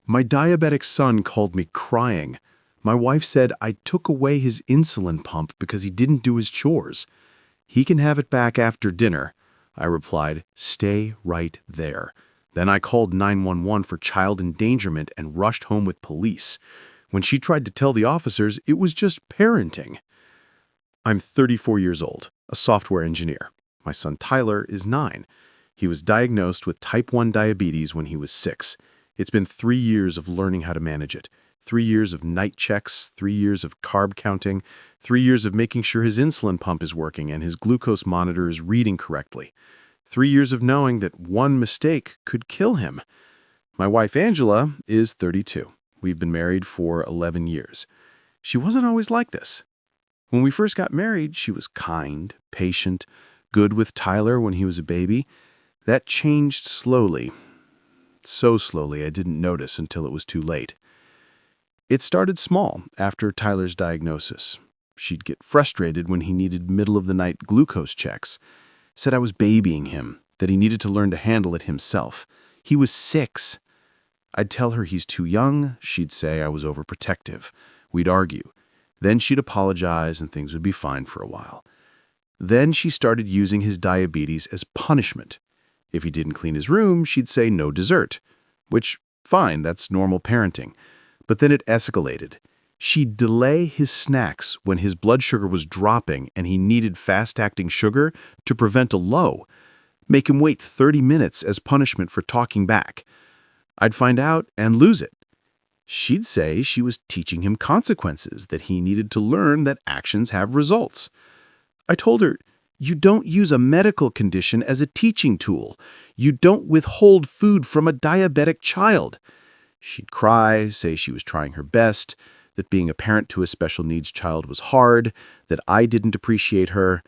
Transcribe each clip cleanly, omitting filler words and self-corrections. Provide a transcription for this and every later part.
My diabetic son called me crying. My wife said I took away his insulin pump because he didn't do his chores. He can have it back after dinner. I replied, stay right there. Then I called 911 for child endangerment and rushed home with police. When she tried to tell the officers, it was just parenting. I'm 34 years old, a software engineer. My son Tyler is 9. He was diagnosed with type 1 diabetes when he was 6. It's been 3 years of learning how to manage it. 3 years of night checks, 3 years of carb counting, 3 years of making sure his insulin pump is working and his glucose monitor is reading correctly. 3 years of knowing that one mistake could kill him. My wife Angela is 32. We've been married for 11 years. She wasn't always like this. When we first got married, she was kind, patient, good with Tyler when he was a baby. That changed slowly. So slowly I didn't notice until it was too late. It started small after Tyler's diagnosis. She'd get frustrated when he needed middle-of-the-night glucose checks. Said I was babying him, that he needed to learn to handle it himself. He was 6. I'd tell her he's too young. She'd say I was overprotective. We'd argue. Then she'd apologize and things would be fine for a while. Then she started using his diabetes as punishment. If he didn't clean his room, she'd say no dessert. Which, fine, that's normal parenting. But then it escalated. She'd delay his snacks when his blood sugar was dropping and he needed fast-acting sugar to prevent a low. Make him wait 30 minutes as punishment for talking back. I'd find out and lose it. She'd say she was teaching him consequences, that he needed to learn that actions have results. I told her, you don't use a medical condition as a teaching tool. You don't withhold food from a diabetic child. She'd cry, say she was trying her best, that being a parent to a special needs child was hard, that I didn't appreciate her.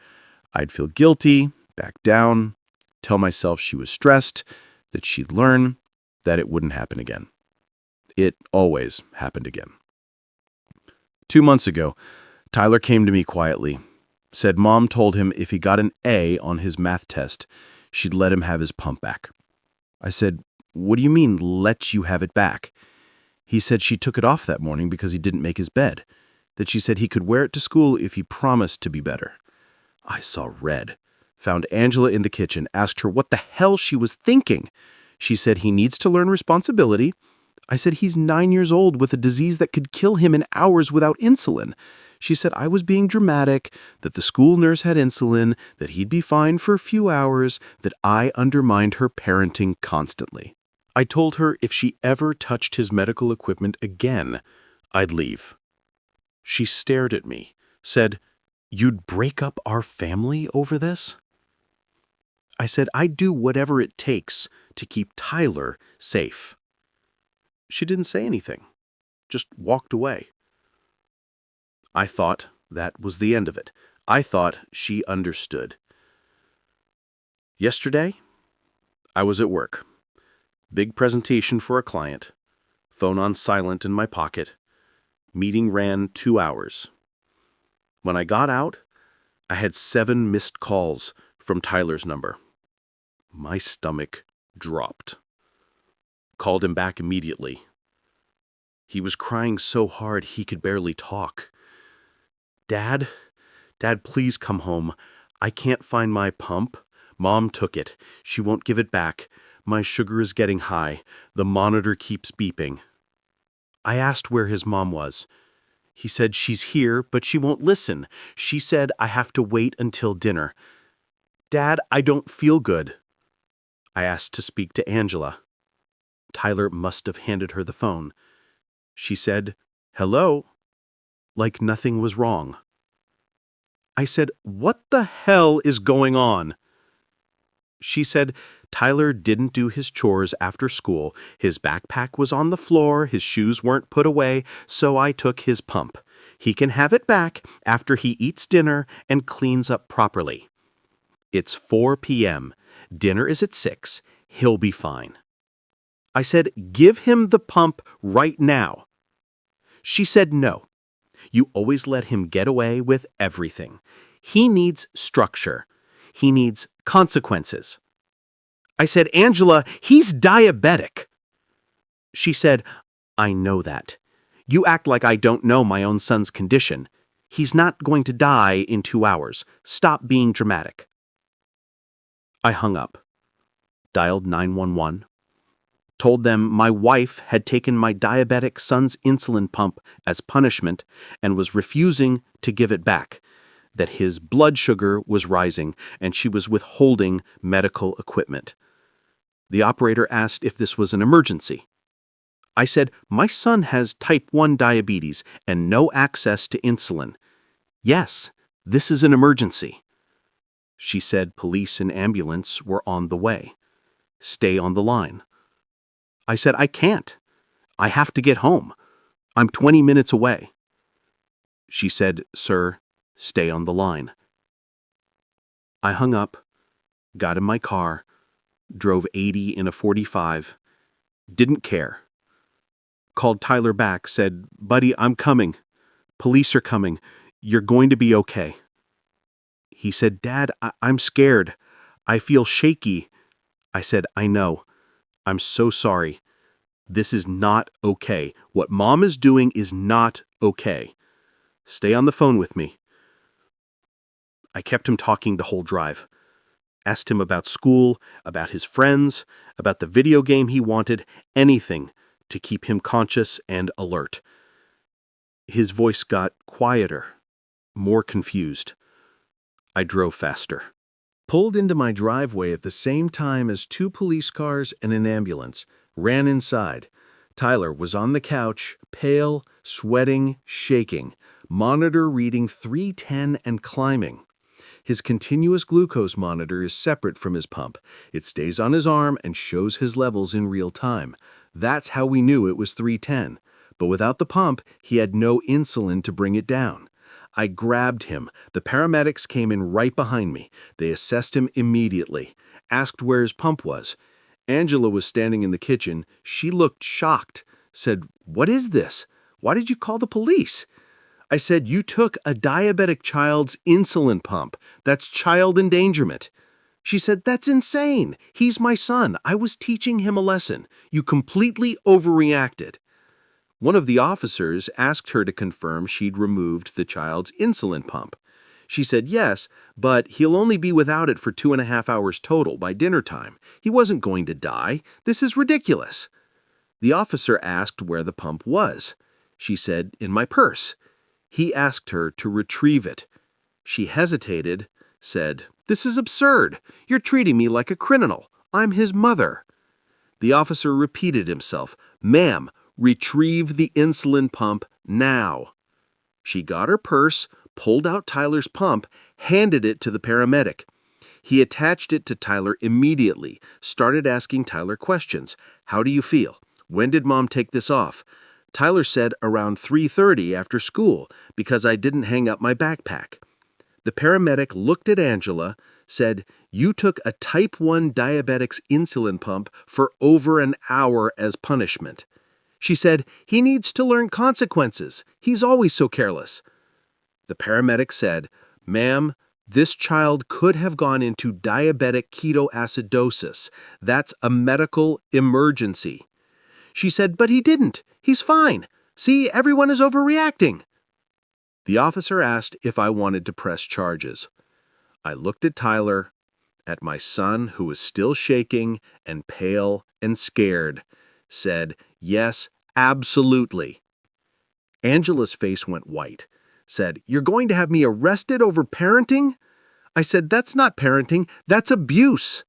I'd feel guilty, back down, tell myself she was stressed, that she'd learn, that it wouldn't happen again. It always happened again. 2 months ago, Tyler came to me quietly, said Mom told him if he got an A on his math test, she'd let him have his pump back. I said, what do you mean, let you have it back? He said she took it off that morning because he didn't make his bed, that she said he could wear it to school if he promised to be better. I saw red. Found Angela in the kitchen, asked her what the hell she was thinking. She said he needs to learn responsibility. I said he's 9 years old with a disease that could kill him in hours without insulin. She said I was being dramatic, that the school nurse had insulin, that he'd be fine for a few hours, that I undermined her parenting constantly. I told her if she ever touched his medical equipment again, I'd leave. She stared at me, said, you'd break up our family over this? I said I'd do whatever it takes to keep Tyler safe. She didn't say anything, just walked away. I thought that was the end of it. I thought she understood. Yesterday, I was at work. Big presentation for a client. Phone on silent in my pocket. Meeting ran 2 hours. When I got out, I had 7 missed calls from Tyler's number. My stomach dropped. Called him back immediately. He was crying so hard he could barely talk. Dad, please come home. I can't find my pump. Mom took it. She won't give it back. My sugar is getting high. The monitor keeps beeping. I asked where his mom was. He said she's here, but she won't listen. She said I have to wait until dinner. Dad, I don't feel good. I asked to speak to Angela. Tyler must have handed her the phone. She said, hello, like nothing was wrong. I said, what the hell is going on? She said, Tyler didn't do his chores after school. His backpack was on the floor, his shoes weren't put away, so I took his pump. He can have it back after he eats dinner and cleans up properly. It's 4 p.m. Dinner is at 6. He'll be fine. I said, give him the pump right now. She said no. You always let him get away with everything. He needs structure. He needs consequences. I said, Angela, he's diabetic. She said, I know that. You act like I don't know my own son's condition. He's not going to die in 2 hours. Stop being dramatic. I hung up, dialed 911, told them my wife had taken my diabetic son's insulin pump as punishment and was refusing to give it back, that his blood sugar was rising and she was withholding medical equipment. The operator asked if this was an emergency. I said, my son has type 1 diabetes and no access to insulin. Yes, this is an emergency. She said police and ambulance were on the way. Stay on the line. I said, I can't. I have to get home. I'm 20 minutes away. She said, sir, stay on the line. I hung up, got in my car, drove 80 in a 45, didn't care. Called Tyler back, said, buddy, I'm coming. Police are coming. You're going to be okay. He said, Dad, I'm scared. I feel shaky. I said, I know. I'm so sorry. This is not okay. What Mom is doing is not okay. Stay on the phone with me. I kept him talking the whole drive. Asked him about school, about his friends, about the video game he wanted, anything to keep him conscious and alert. His voice got quieter, more confused. I drove faster. Pulled into my driveway at the same time as 2 police cars and an ambulance. Ran inside. Tyler was on the couch, pale, sweating, shaking. Monitor reading 310 and climbing. His continuous glucose monitor is separate from his pump. It stays on his arm and shows his levels in real time. That's how we knew it was 310. But without the pump, he had no insulin to bring it down. I grabbed him. The paramedics came in right behind me. They assessed him immediately, asked where his pump was. Angela was standing in the kitchen. She looked shocked, said, "What is this? Why did you call the police?" I said, "You took a diabetic child's insulin pump. That's child endangerment." She said, "That's insane. He's my son. I was teaching him a lesson. You completely overreacted." One of the officers asked her to confirm she'd removed the child's insulin pump. She said yes, but he'll only be without it for 2.5 hours total by dinner time. He wasn't going to die. This is ridiculous. The officer asked where the pump was. She said, "In my purse." He asked her to retrieve it. She hesitated, said, "This is absurd. You're treating me like a criminal. I'm his mother." The officer repeated himself, "Ma'am, retrieve the insulin pump now." She got her purse, pulled out Tyler's pump, handed it to the paramedic. He attached it to Tyler immediately, started asking Tyler questions. "How do you feel? When did Mom take this off?" Tyler said around 3:30 after school, because I didn't hang up my backpack. The paramedic looked at Angela, said, "You took a type 1 diabetic's insulin pump for over an hour as punishment." She said, "He needs to learn consequences. He's always so careless." The paramedic said, "Ma'am, this child could have gone into diabetic ketoacidosis. That's a medical emergency." She said, "But he didn't. He's fine. See, everyone is overreacting." The officer asked if I wanted to press charges. I looked at Tyler, at my son who was still shaking and pale and scared, said, "Yes, absolutely." Angela's face went white, said, "You're going to have me arrested over parenting?" I said, "That's not parenting, that's abuse."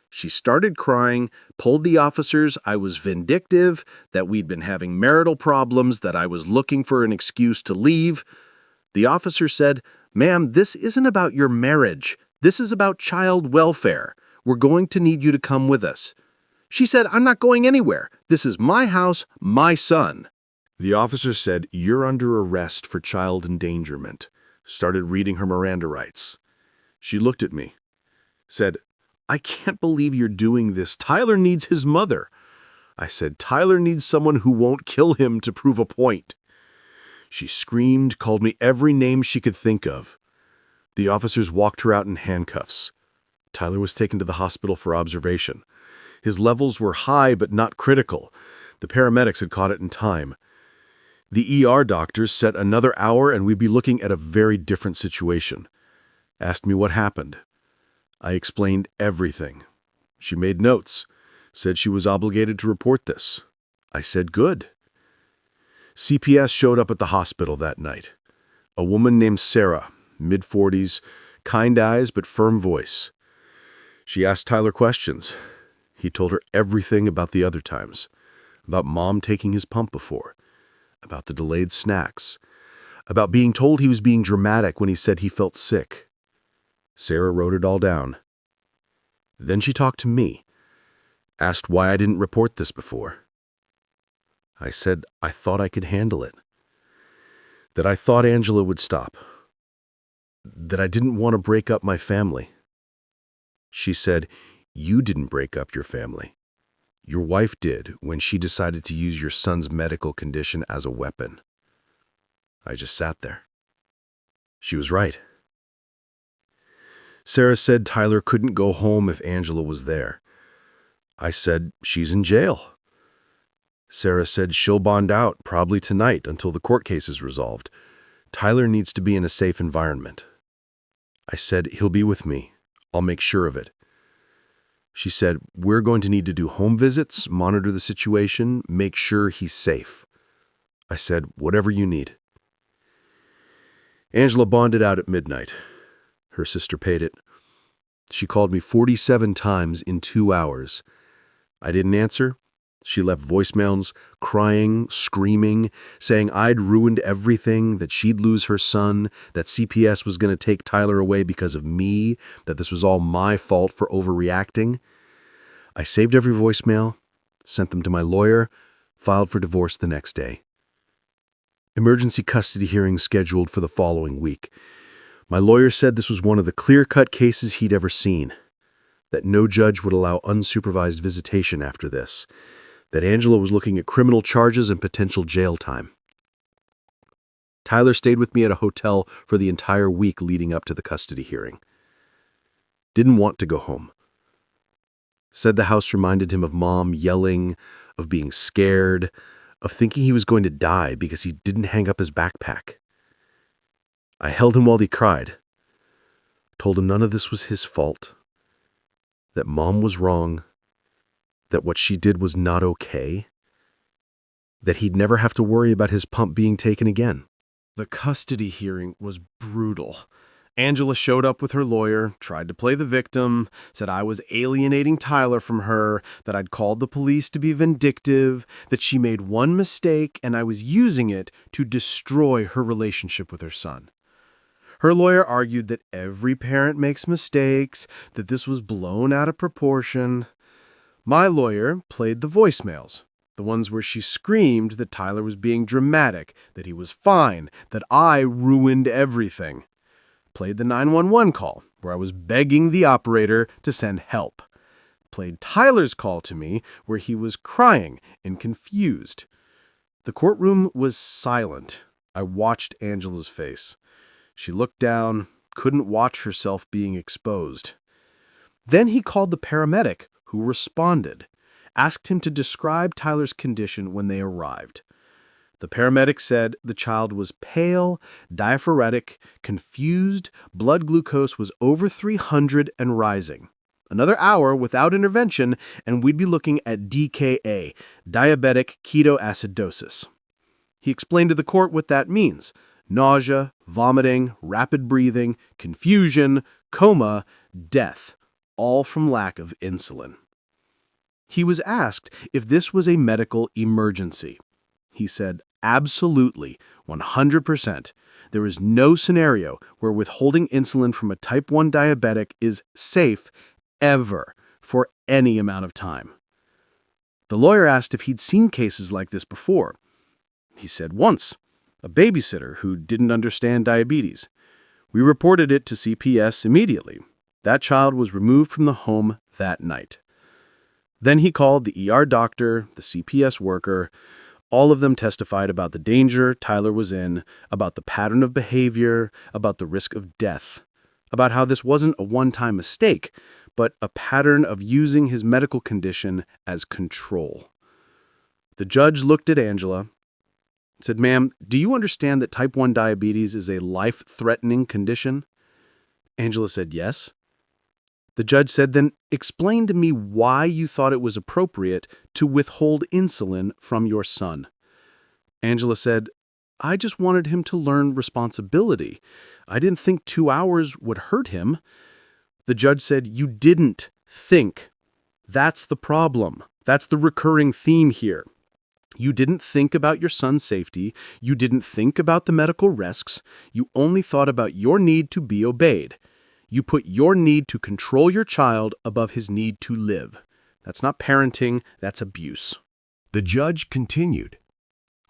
She started crying, told the officers I was vindictive, that we'd been having marital problems, that I was looking for an excuse to leave. The officer said, "Ma'am, this isn't about your marriage. This is about child welfare. We're going to need you to come with us." She said, "I'm not going anywhere. This is my house, my son." The officer said, "You're under arrest for child endangerment." Started reading her Miranda rights. She looked at me, said, "I can't believe you're doing this. Tyler needs his mother." I said, "Tyler needs someone who won't kill him to prove a point." She screamed, called me every name she could think of. The officers walked her out in handcuffs. Tyler was taken to the hospital for observation. His levels were high but not critical. The paramedics had caught it in time. The ER doctors said another hour and we'd be looking at a very different situation. Asked me what happened. I explained everything. She made notes, said she was obligated to report this. I said good. CPS showed up at the hospital that night. A woman named Sarah, mid-40s, kind eyes but firm voice. She asked Tyler questions. He told her everything about the other times, about Mom taking his pump before, about the delayed snacks, about being told he was being dramatic when he said he felt sick. Sarah wrote it all down. Then she talked to me, asked why I didn't report this before. I said I thought I could handle it, that I thought Angela would stop, that I didn't want to break up my family. She said, "You didn't break up your family. Your wife did when she decided to use your son's medical condition as a weapon." I just sat there. She was right. Sarah said Tyler couldn't go home if Angela was there. I said, "She's in jail." Sarah said she'll bond out, probably tonight, until the court case is resolved. Tyler needs to be in a safe environment. I said, "He'll be with me. I'll make sure of it." She said, "We're going to need to do home visits, monitor the situation, make sure he's safe." I said, "Whatever you need." Angela bonded out at midnight. Her sister paid it. She called me 47 times in 2 hours. I didn't answer. She left voicemails, crying, screaming, saying I'd ruined everything, that she'd lose her son, that CPS was going to take Tyler away because of me, that this was all my fault for overreacting. I saved every voicemail, sent them to my lawyer, filed for divorce the next day. Emergency custody hearings scheduled for the following week. My lawyer said this was one of the clear-cut cases he'd ever seen, that no judge would allow unsupervised visitation after this, that Angela was looking at criminal charges and potential jail time. Tyler stayed with me at a hotel for the entire week leading up to the custody hearing. Didn't want to go home. Said the house reminded him of Mom yelling, of being scared, of thinking he was going to die because he didn't hang up his backpack. I held him while he cried, told him none of this was his fault, that Mom was wrong, that what she did was not okay, that he'd never have to worry about his pump being taken again. The custody hearing was brutal. Angela showed up with her lawyer, tried to play the victim, said I was alienating Tyler from her, that I'd called the police to be vindictive, that she made one mistake and I was using it to destroy her relationship with her son. Her lawyer argued that every parent makes mistakes, that this was blown out of proportion. My lawyer played the voicemails, the ones where she screamed that Tyler was being dramatic, that he was fine, that I ruined everything. Played the 911 call, where I was begging the operator to send help. Played Tyler's call to me, where he was crying and confused. The courtroom was silent. I watched Angela's face. She looked down, couldn't watch herself being exposed. Then he called the paramedic, who responded, asked him to describe Tyler's condition when they arrived. The paramedic said the child was pale, diaphoretic, confused, blood glucose was over 300 and rising. Another hour without intervention, and we'd be looking at DKA, diabetic ketoacidosis. He explained to the court what that means: nausea, vomiting, rapid breathing, confusion, coma, death, all from lack of insulin. He was asked if this was a medical emergency. He said, absolutely, 100%. There is no scenario where withholding insulin from a type 1 diabetic is safe ever for any amount of time. The lawyer asked if he'd seen cases like this before. He said once, a babysitter who didn't understand diabetes. We reported it to CPS immediately. That child was removed from the home that night. Then he called the ER doctor, the CPS worker. All of them testified about the danger Tyler was in, about the pattern of behavior, about the risk of death, about how this wasn't a one-time mistake, but a pattern of using his medical condition as control. The judge looked at Angela and said, "Ma'am, do you understand that type 1 diabetes is a life-threatening condition?" Angela said, "Yes." The judge said, "Then explain to me why you thought it was appropriate to withhold insulin from your son." Angela said, "I just wanted him to learn responsibility. I didn't think 2 hours would hurt him." The judge said, "You didn't think. That's the problem. That's the recurring theme here. You didn't think about your son's safety. You didn't think about the medical risks. You only thought about your need to be obeyed. You put your need to control your child above his need to live. That's not parenting, that's abuse." The judge continued,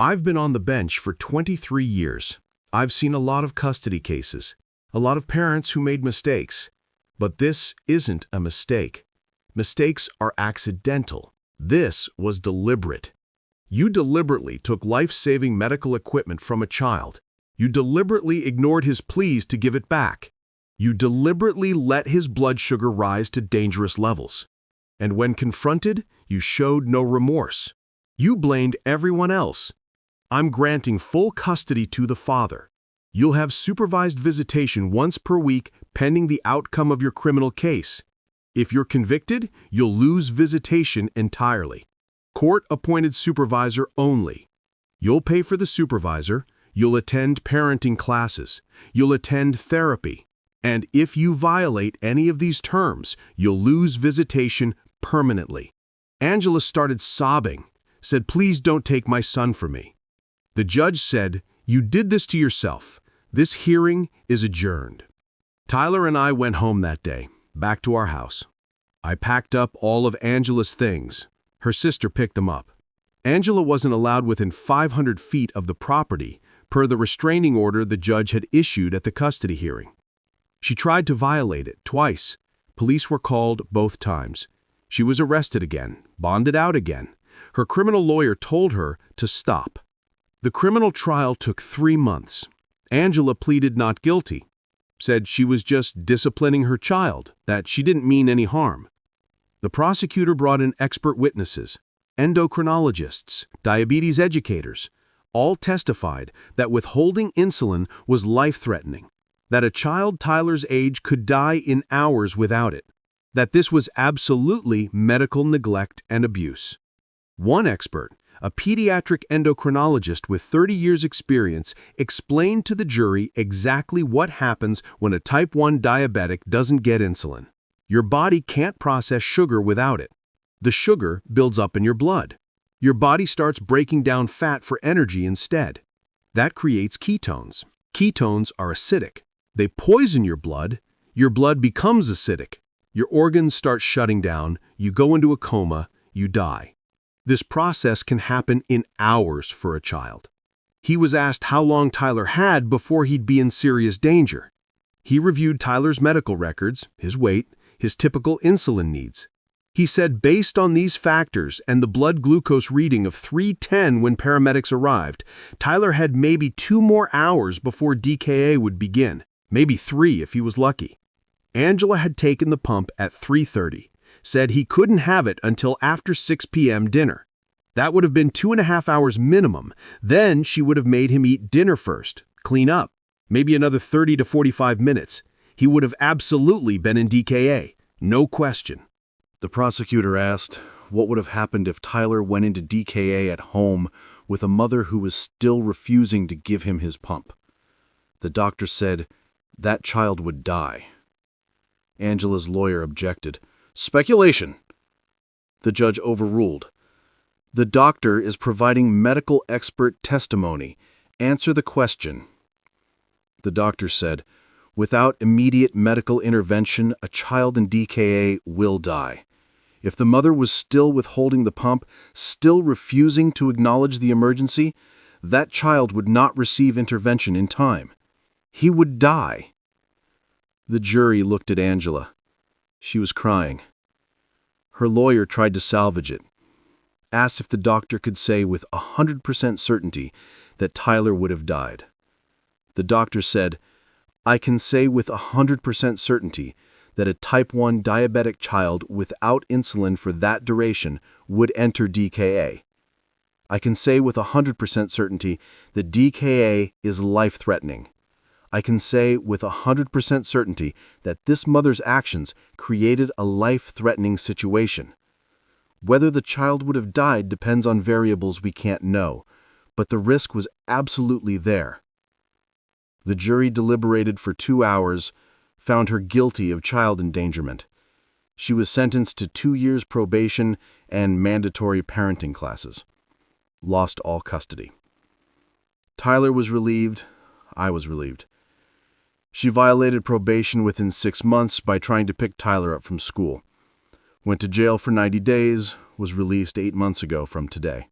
"I've been on the bench for 23 years. I've seen a lot of custody cases, a lot of parents who made mistakes. But this isn't a mistake. Mistakes are accidental. This was deliberate. You deliberately took life-saving medical equipment from a child. You deliberately ignored his pleas to give it back. You deliberately let his blood sugar rise to dangerous levels. And when confronted, you showed no remorse. You blamed everyone else. I'm granting full custody to the father. You'll have supervised visitation once per week pending the outcome of your criminal case. If you're convicted, you'll lose visitation entirely. Court-appointed supervisor only. You'll pay for the supervisor, you'll attend parenting classes, you'll attend therapy, and if you violate any of these terms, you'll lose visitation permanently." Angela started sobbing, said, "Please don't take my son from me." The judge said, "You did this to yourself. This hearing is adjourned." Tyler and I went home that day, back to our house. I packed up all of Angela's things. Her sister picked them up. Angela wasn't allowed within 500 feet of the property, per the restraining order the judge had issued at the custody hearing. She tried to violate it twice. Police were called both times. She was arrested again, bonded out again. Her criminal lawyer told her to stop. The criminal trial took 3 months. Angela pleaded not guilty, said she was just disciplining her child, that she didn't mean any harm. The prosecutor brought in expert witnesses, endocrinologists, diabetes educators. All testified that withholding insulin was life-threatening, that a child Tyler's age could die in hours without it, that this was absolutely medical neglect and abuse. One expert, a pediatric endocrinologist with 30 years' experience, explained to the jury exactly what happens when a type 1 diabetic doesn't get insulin. Your body can't process sugar without it. The sugar builds up in your blood. Your body starts breaking down fat for energy instead. That creates ketones. Ketones are acidic. They poison your blood. Your blood becomes acidic. Your organs start shutting down. You go into a coma. You die. This process can happen in hours for a child. He was asked how long Tyler had before he'd be in serious danger. He reviewed Tyler's medical records, his weight, his typical insulin needs. He said based on these factors and the blood glucose reading of 310 when paramedics arrived, Tyler had maybe 2 more hours before DKA would begin, maybe 3 if he was lucky. Angela had taken the pump at 3:30, said he couldn't have it until after 6 p.m. dinner. That would have been 2.5 hours minimum. Then she would have made him eat dinner first, clean up, maybe another 30 to 45 minutes. He would have absolutely been in DKA, no question. The prosecutor asked what would have happened if Tyler went into DKA at home with a mother who was still refusing to give him his pump. The doctor said that child would die. Angela's lawyer objected. "Speculation." The judge overruled. "The doctor is providing medical expert testimony. Answer the question." The doctor said, "Without immediate medical intervention, a child in DKA will die. If the mother was still withholding the pump, still refusing to acknowledge the emergency, that child would not receive intervention in time. He would die." The jury looked at Angela. She was crying. Her lawyer tried to salvage it, asked if the doctor could say with 100% certainty that Tyler would have died. The doctor said, "I can say with 100% certainty that a type 1 diabetic child without insulin for that duration would enter DKA. I can say with 100% certainty that DKA is life-threatening. I can say with 100% certainty that this mother's actions created a life-threatening situation. Whether the child would have died depends on variables we can't know, but the risk was absolutely there. The jury deliberated for 2 hours, found her guilty of child endangerment. She was sentenced to 2 years probation and mandatory parenting classes. Lost all custody. Tyler was relieved. I was relieved. She violated probation within 6 months by trying to pick Tyler up from school. Went to jail for 90 days, was released 8 months ago from today.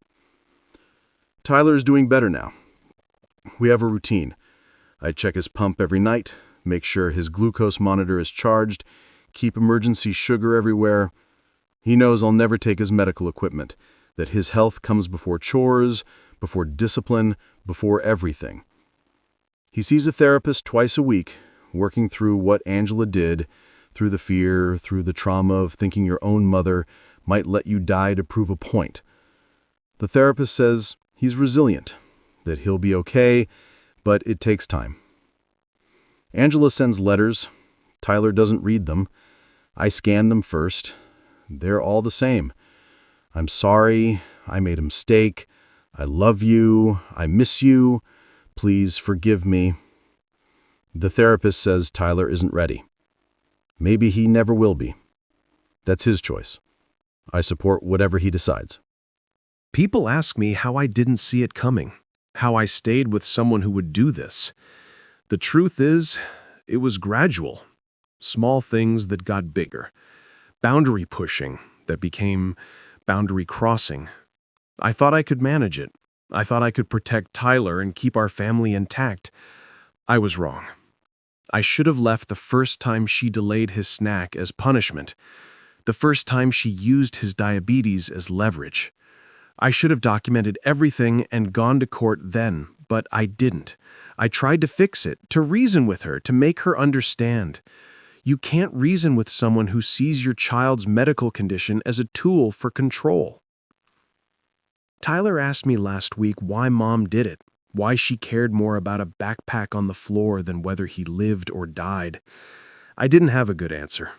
Tyler is doing better now. We have a routine. I check his pump every night, make sure his glucose monitor is charged, keep emergency sugar everywhere. He knows I'll never take his medical equipment, that his health comes before chores, before discipline, before everything. He sees a therapist twice a week, working through what Angela did, through the fear, through the trauma of thinking your own mother might let you die to prove a point. The therapist says he's resilient, that he'll be okay, but it takes time. Angela sends letters. Tyler doesn't read them. I scan them first. They're all the same. I'm sorry. I made a mistake. I love you. I miss you. Please forgive me. The therapist says Tyler isn't ready. Maybe he never will be. That's his choice. I support whatever he decides. People ask me how I didn't see it coming, how I stayed with someone who would do this. The truth is, it was gradual. Small things that got bigger. Boundary pushing that became boundary crossing. I thought I could manage it. I thought I could protect Tyler and keep our family intact. I was wrong. I should have left the first time she delayed his snack as punishment, the first time she used his diabetes as leverage. I should have documented everything and gone to court then, but I didn't. I tried to fix it, to reason with her, to make her understand. You can't reason with someone who sees your child's medical condition as a tool for control. Tyler asked me last week why Mom did it, why she cared more about a backpack on the floor than whether he lived or died. I didn't have a good answer.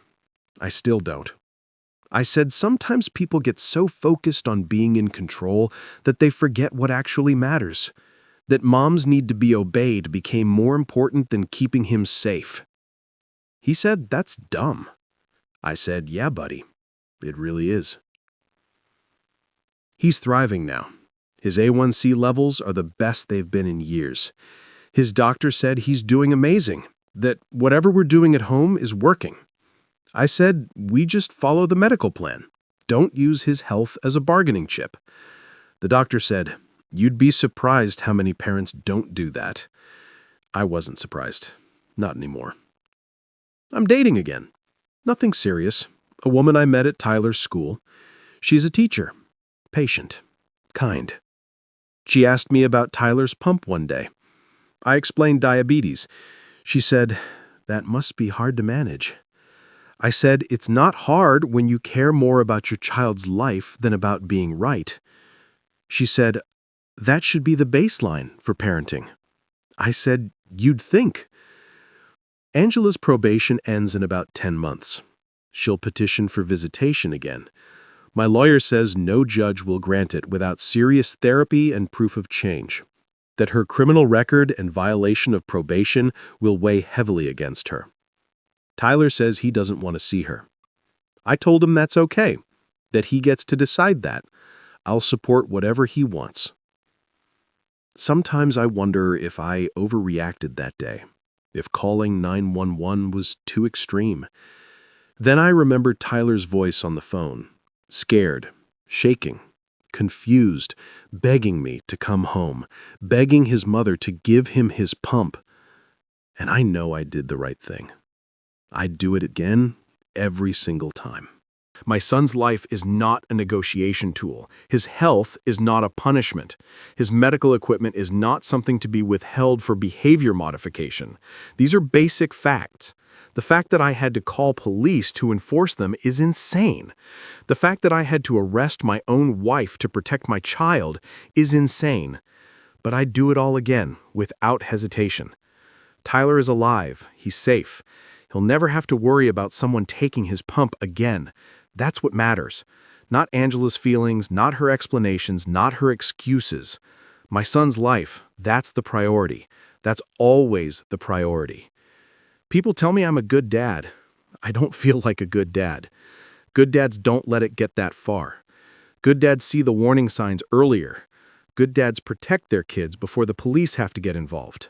I still don't. I said sometimes people get so focused on being in control that they forget what actually matters, that Mom's need to be obeyed became more important than keeping him safe. He said, "That's dumb." I said, "Yeah, buddy, it really is." He's thriving now. His A1C levels are the best they've been in years. His doctor said he's doing amazing, that whatever we're doing at home is working. I said, we just follow the medical plan. Don't use his health as a bargaining chip. The doctor said, you'd be surprised how many parents don't do that. I wasn't surprised. Not anymore. I'm dating again. Nothing serious. A woman I met at Tyler's school. She's a teacher. Patient. Kind. She asked me about Tyler's pump one day. I explained diabetes. She said, that must be hard to manage. I said, it's not hard when you care more about your child's life than about being right. She said, that should be the baseline for parenting. I said, you'd think. Angela's probation ends in about 10 months. She'll petition for visitation again. My lawyer says no judge will grant it without serious therapy and proof of change, that her criminal record and violation of probation will weigh heavily against her. Tyler says he doesn't want to see her. I told him that's okay, that he gets to decide that. I'll support whatever he wants. Sometimes I wonder if I overreacted that day, if calling 911 was too extreme. Then I remembered Tyler's voice on the phone, scared, shaking, confused, begging me to come home, begging his mother to give him his pump. And I know I did the right thing. I'd do it again every single time. My son's life is not a negotiation tool. His health is not a punishment. His medical equipment is not something to be withheld for behavior modification. These are basic facts. The fact that I had to call police to enforce them is insane. The fact that I had to arrest my own wife to protect my child is insane. But I'd do it all again, without hesitation. Tyler is alive. He's safe. He'll never have to worry about someone taking his pump again. That's what matters. Not Angela's feelings, not her explanations, not her excuses. My son's life, that's the priority. That's always the priority. People tell me I'm a good dad. I don't feel like a good dad. Good dads don't let it get that far. Good dads see the warning signs earlier. Good dads protect their kids before the police have to get involved.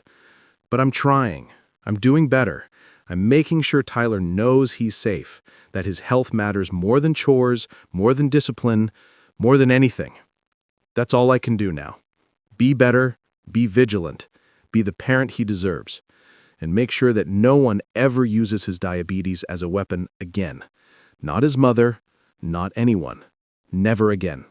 But I'm trying. I'm doing better. I'm making sure Tyler knows he's safe, that his health matters more than chores, more than discipline, more than anything. That's all I can do now. Be better, be vigilant, be the parent he deserves, and make sure that no one ever uses his diabetes as a weapon again. Not his mother, not anyone. Never again.